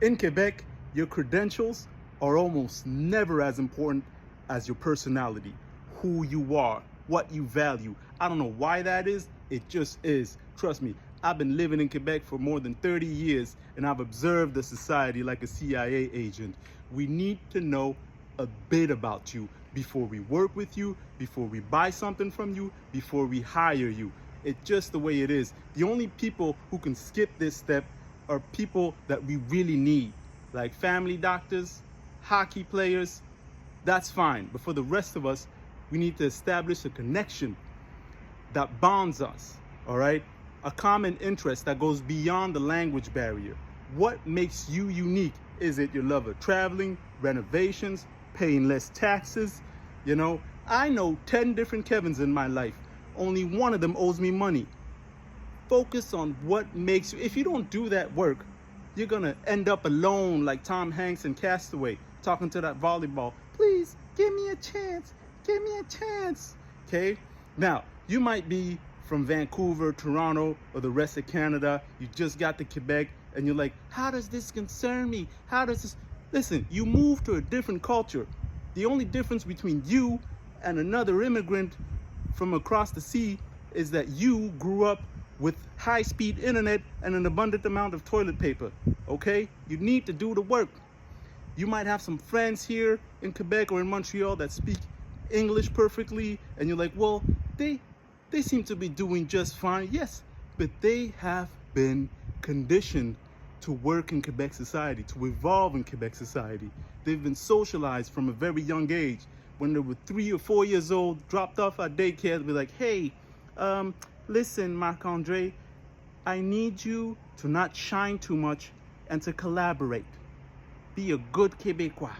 In Quebec, your credentials are almost never as important as your personality, who you are, what you value. I don't know why that is, it just is. Trust me, I've been living in Quebec for more than 30 years and I've observed the society like a CIA agent. We need to know a bit about you before we work with you, before we buy something from you, before we hire you. It's just the way it is. The only people who can skip this step are people that we really need, like family doctors, hockey players. That's fine. But for the rest of us, we need to establish a connection that bonds us, all right? A common interest that goes beyond the language barrier. What makes you unique? Is it your love of traveling, renovations, paying less taxes? You know, I know 10 different Kevins in my life. Only one of them owes me money. Focus on what makes you. If you don't do that work, you're gonna end up alone like Tom Hanks in Castaway, talking to that volleyball. Please give me a chance. Give me a chance. Okay? Now, you might be from Vancouver, Toronto, or the rest of Canada. You just got to Quebec and you're like, how does this concern me? How does this? Listen, you moved to a different culture. The only difference between you and another immigrant from across the sea is that you grew up with high-speed internet and an abundant amount of toilet paper, okay? You need to do the work. You might have some friends here in Quebec or in Montreal that speak English perfectly, and you're like, well, they seem to be doing just fine. Yes, but they have been conditioned to work in Quebec society, to evolve in Quebec society. They've been socialized from a very young age. When they were 3 or 4 years old, dropped off at daycare, they'd be like, hey, listen, Marc-Andre, I need you to not shine too much and to collaborate. Be a good Quebecois.